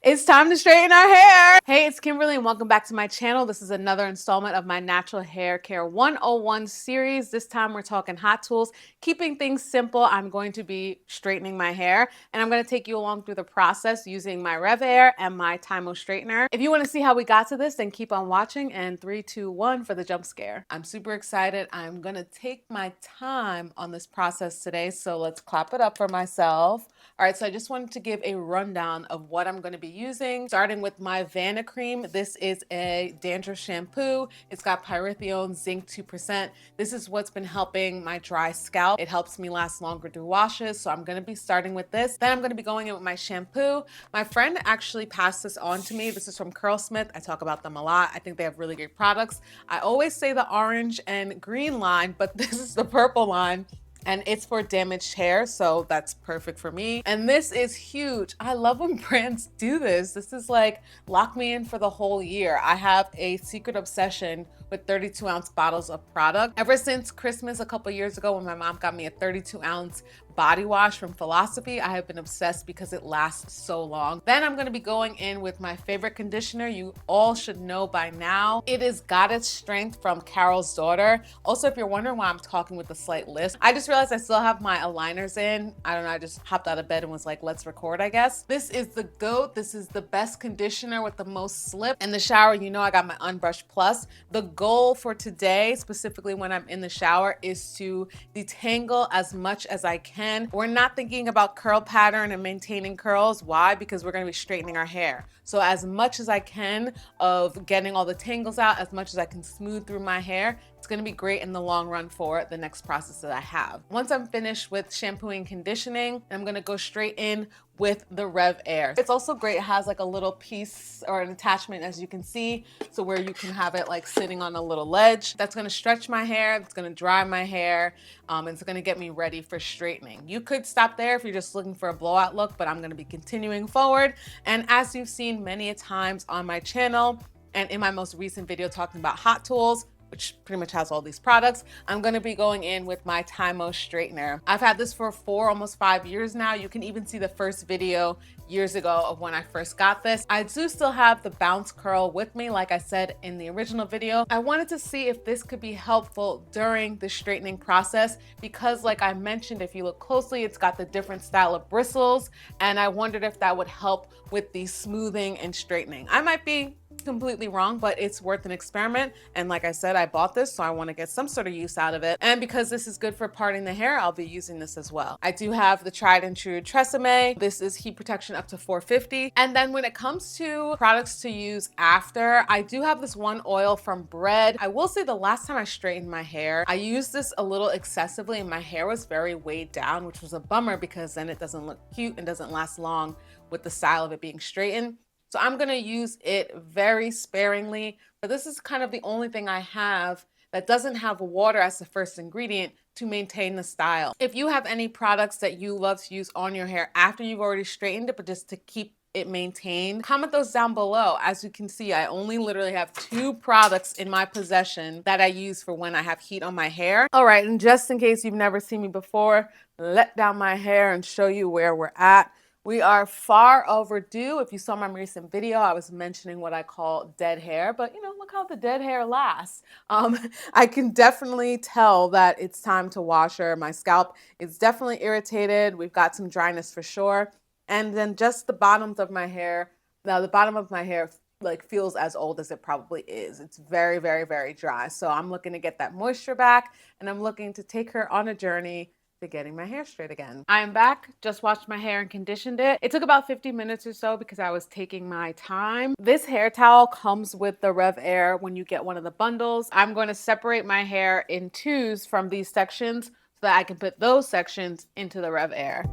It's time to straighten our hair. Hey, it's Kimberlee and welcome back to my channel. This is another installment of my Natural Hair Care 101 series. This time we're talking hot tools, keeping things simple. I'm going to be straightening my hair and I'm going to take you along through the process using my Revair and my Tymo straightener. If you want to see how we got to this, then keep on watching, and 3, 2, 1 for the jump scare. I'm super excited. I'm going to take my time on this process today, so let's clap it up for myself. All right, so I just wanted to give a rundown of what I'm going to be using, starting with my Vana cream. This is a dandruff shampoo. It's got pyrithione, zinc 2%. This is what's been helping my dry scalp. It helps me last longer through washes, so I'm going to be starting with this. Then I'm going to be going in with my shampoo. My friend actually passed this on to me. This is from Curlsmith. I talk about them a lot. I think they have really great products. I always say the orange and green line, but this is the purple line. And it's for damaged hair, so that's perfect for me. And this is huge. I love when brands do this. This is like, lock me in for the whole year. I have a secret obsession with 32-ounce bottles of product. Ever since Christmas a couple years ago when my mom got me a 32-ounce body wash from Philosophy, I have been obsessed because it lasts so long. Then I'm gonna be going in with my favorite conditioner. You all should know by now. It is Goddess Strength from Carol's Daughter. Also, if you're wondering why I'm talking with a slight lisp, I just realized I still have my aligners in. I don't know, I just hopped out of bed and was like, let's record, I guess. This is the GOAT. This is the best conditioner with the most slip. In the shower, you know I got my Unbrushed Plus. The goal for today, specifically when I'm in the shower, is to detangle as much as I can. We're not thinking about curl pattern and maintaining curls. Why? Because we're gonna be straightening our hair. So as much as I can of getting all the tangles out, as much as I can smooth through my hair, it's gonna be great in the long run for the next process that I have. Once I'm finished with shampooing and conditioning, I'm gonna go straight in with the Revair. It's also great, it has like a little piece or an attachment, as you can see, so where you can have it like sitting on a little ledge. That's gonna stretch my hair, it's gonna dry my hair, and it's gonna get me ready for straightening. You could stop there if you're just looking for a blowout look, but I'm gonna be continuing forward. And as you've seen many a times on my channel and in my most recent video talking about hot tools, which pretty much has all these products, I'm gonna be going in with my Tymo straightener. I've had this for almost 5 years now. You can even see the first video years ago of when I first got this. I do still have the bounce curl with me, like I said in the original video. I wanted to see if this could be helpful during the straightening process because, like I mentioned, if you look closely, it's got the different style of bristles, and I wondered if that would help with the smoothing and straightening. I might be completely wrong, but it's worth an experiment. And like I said, I bought this, so I want to get some sort of use out of it. And because this is good for parting the hair, I'll be using this as well. I do have the tried and true Tresemme. This is heat protection up to 450. And then when it comes to products to use after, I do have this one oil from Bread. I will say the last time I straightened my hair, I used this a little excessively and my hair was very weighed down, which was a bummer because then it doesn't look cute and doesn't last long with the style of it being straightened. So I'm gonna use it very sparingly, but this is kind of the only thing I have that doesn't have water as the first ingredient to maintain the style. If you have any products that you love to use on your hair after you've already straightened it, but just to keep it maintained, comment those down below. As you can see, I only literally have 2 products in my possession that I use for when I have heat on my hair. All right, and just in case you've never seen me before, let down my hair and show you where we're at. We are far overdue. If you saw my recent video, I was mentioning what I call dead hair, but you know, look how the dead hair lasts. I can definitely tell that it's time to wash her. My scalp is definitely irritated. We've got some dryness for sure. And then just the bottoms of my hair. Now the bottom of my hair like feels as old as it probably is. It's very, very, very dry. So I'm looking to get that moisture back, and I'm looking to take her on a journey to getting my hair straight again. I am back, just washed my hair and conditioned it. It took about 50 minutes or so because I was taking my time. This hair towel comes with the Revair when you get one of the bundles. I'm going to separate my hair in 2s from these sections so that I can put those sections into the Revair.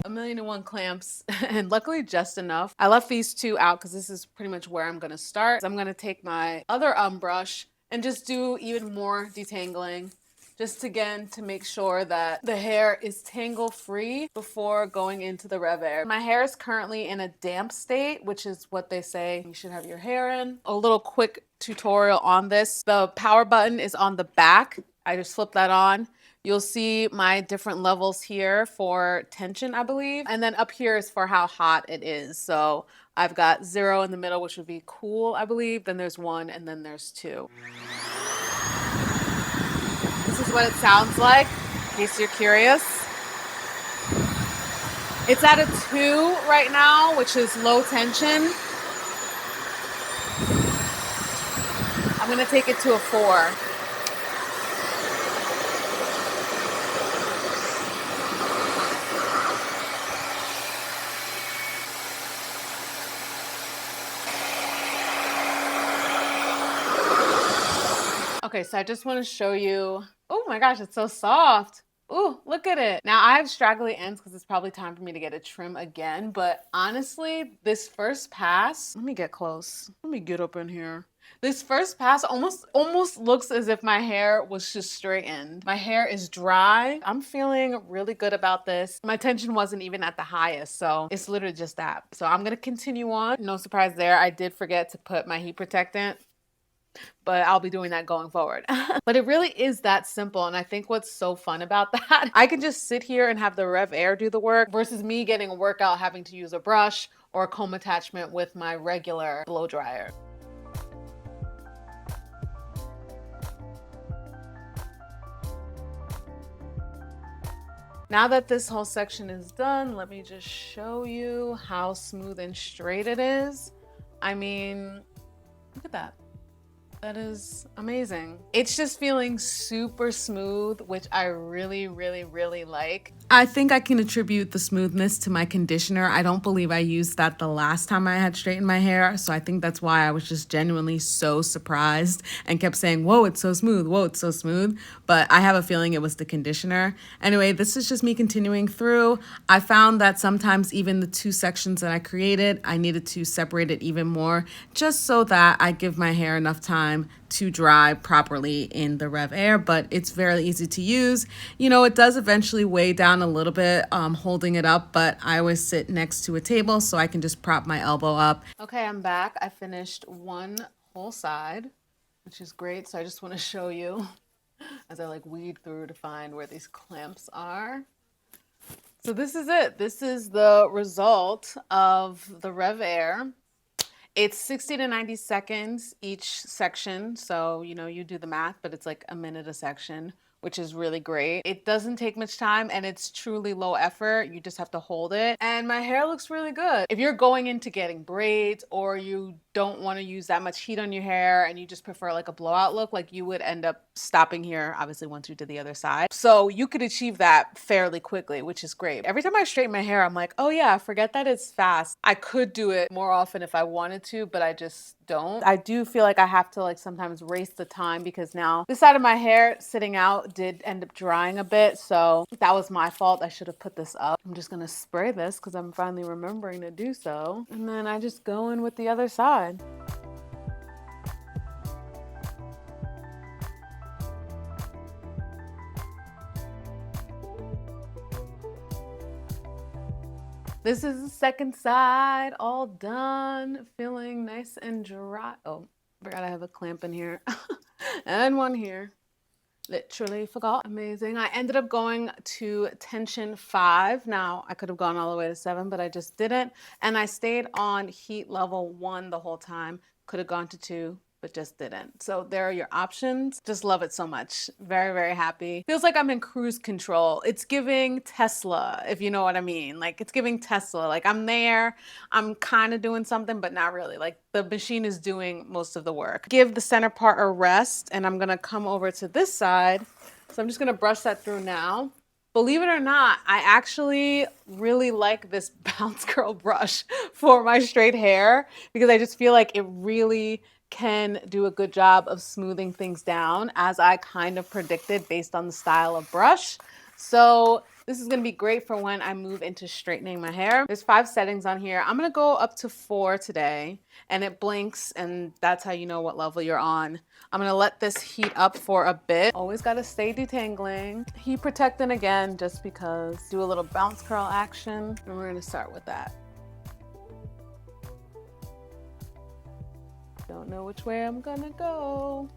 A million and one clamps and luckily just enough. I left these 2 out because this is pretty much where I'm gonna start. So I'm gonna take my other brush and just do even more detangling, just again to make sure that the hair is tangle free before going into the Revair. My hair is currently in a damp state, which is what they say you should have your hair in. A little quick tutorial on this. The power button is on the back. I just flip that on. You'll see my different levels here for tension, I believe. And then up here is for how hot it is. So I've got 0 in the middle, which would be cool, I believe. Then there's 1, and then there's 2. This is what it sounds like, in case you're curious. It's at a 2 right now, which is low tension. I'm gonna take it to a 4. Okay, so I just want to show you. Oh my gosh, it's so soft. Ooh, look at it. Now I have straggly ends because it's probably time for me to get a trim again. But honestly, this first pass, let me get close. Let me get up in here. This first pass almost looks as if my hair was just straightened. My hair is dry. I'm feeling really good about this. My tension wasn't even at the highest, so it's literally just that. So I'm gonna continue on. No surprise there. I did forget to put my heat protectant, but I'll be doing that going forward. But it really is that simple. And I think what's so fun about that, I can just sit here and have the Revair do the work versus me getting a workout having to use a brush or a comb attachment with my regular blow dryer. Now that this whole section is done, let me just show you how smooth and straight it is. I mean, look at that. That is amazing. It's just feeling super smooth, which I really, really, really like. I think I can attribute the smoothness to my conditioner. I don't believe I used that the last time I had straightened my hair, so I think that's why I was just genuinely so surprised and kept saying, whoa, it's so smooth, whoa, it's so smooth. But I have a feeling it was the conditioner. Anyway, this is just me continuing through. I found that sometimes even the 2 sections that I created, I needed to separate it even more just so that I give my hair enough time to dry properly in the Revair, but it's very easy to use. You know, it does eventually weigh down a little bit holding it up, but I always sit next to a table so I can just prop my elbow up. Okay, I'm back. I finished one whole side, which is great. So I just want to show you as I like weed through to find where these clamps are. So this is it. This is the result of the Revair. It's 60 to 90 seconds each section. So, you know, you do the math, but it's like a minute a section, which is really great. It doesn't take much time and it's truly low effort. You just have to hold it. And my hair looks really good. If you're going into getting braids or you don't want to use that much heat on your hair and you just prefer like a blowout look, like you would end up stopping here, obviously once you did the other side. So you could achieve that fairly quickly, which is great. Every time I straighten my hair, I'm like, oh yeah, forget that it's fast. I could do it more often if I wanted to, but I just don't. I do feel like I have to like sometimes race the time because now this side of my hair sitting out did end up drying a bit. So that was my fault. I should have put this up. I'm just gonna spray this because I'm finally remembering to do so. And then I just go in with the other side. This is the second side, all done, feeling nice and dry. Oh, forgot I have a clamp in here and one here. Literally forgot. Amazing. I ended up going to tension 5. Now I could have gone all the way to 7, but I just didn't. And I stayed on heat level 1 the whole time. Could have gone to 2, but just didn't. So there are your options. Just love it so much. Very, very happy. Feels like I'm in cruise control. It's giving Tesla, if you know what I mean. Like it's giving Tesla. Like I'm there, I'm kind of doing something, but not really. Like the machine is doing most of the work. Give the center part a rest, and I'm gonna come over to this side. So I'm just gonna brush that through now. Believe it or not, I actually really like this bounce curl brush for my straight hair because I just feel like it really can do a good job of smoothing things down as I kind of predicted based on the style of brush. So this is gonna be great for when I move into straightening my hair. There's 5 settings on here. I'm gonna go up to 4 today and it blinks and that's how you know what level you're on. I'm gonna let this heat up for a bit. Always gotta stay detangling. Heat protectant again, just because. Do a little bounce curl action and we're gonna start with that. Don't know which way I'm gonna go.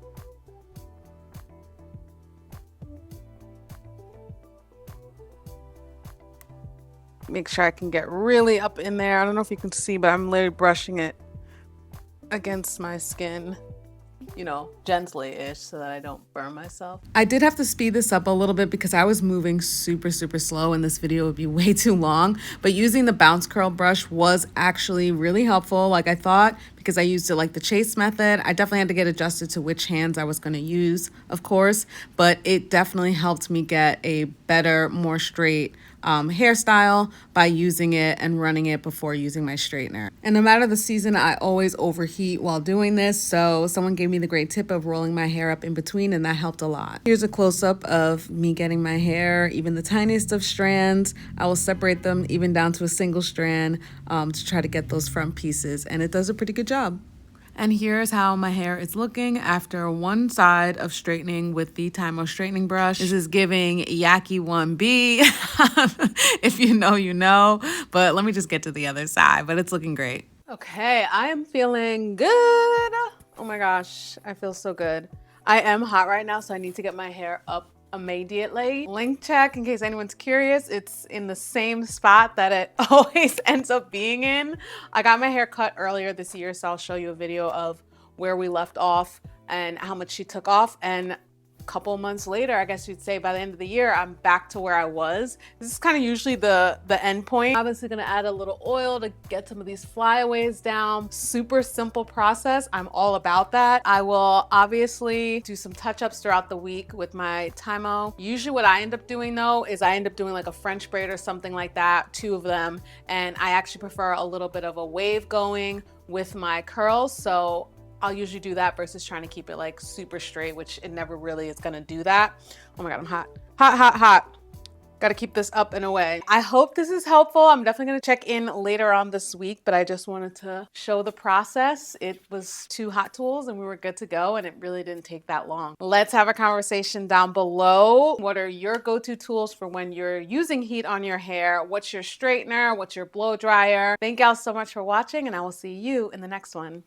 Make sure I can get really up in there. I don't know if you can see, but I'm literally brushing it against my skin, you know, gently-ish so that I don't burn myself. I did have to speed this up a little bit because I was moving super slow and this video would be way too long, but using the bounce curl brush was actually really helpful like I thought, because I used it like the chase method. I definitely had to get adjusted to which hands I was going to use, of course, but it definitely helped me get a better, more straight hairstyle by using it and running it before using my straightener. And no matter the season, I always overheat while doing this, so someone gave me the great tip of rolling my hair up in between, and that helped a lot. Here's a close-up of me getting my hair, even the tiniest of strands. I will separate them even down to a single strand to try to get those front pieces, and it does a pretty good job. And here's how my hair is looking after one side of straightening with the Tymo straightening brush. This is giving Yaki 1B. If you know, you know. But let me just get to the other side. But it's looking great. Okay, I am feeling good. Oh my gosh, I feel so good. I am hot right now, so I need to get my hair up immediately. Link check in case anyone's curious. It's in the same spot that it always ends up being in. I got my hair cut earlier this year, so I'll show you a video of where we left off and how much she took off. And a couple months later, I guess you'd say by the end of the year, I'm back to where I was. This is kind of usually the end point. Obviously gonna add a little oil to get some of these flyaways down. Super simple process. I'm all about that. I will obviously do some touch-ups throughout the week with my Tymo. Usually what I end up doing though is I end up doing like a French braid or something like that, 2 of them. And I actually prefer a little bit of a wave going with my curls. So I'll usually do that versus trying to keep it like super straight, which it never really is gonna do that. Oh my God, I'm hot. Hot. Gotta keep this up and away. I hope this is helpful. I'm definitely gonna check in later on this week, but I just wanted to show the process. It was 2 hot tools and we were good to go, and it really didn't take that long. Let's have a conversation down below. What are your go-to tools for when you're using heat on your hair? What's your straightener? What's your blow dryer? Thank y'all so much for watching, and I will see you in the next one.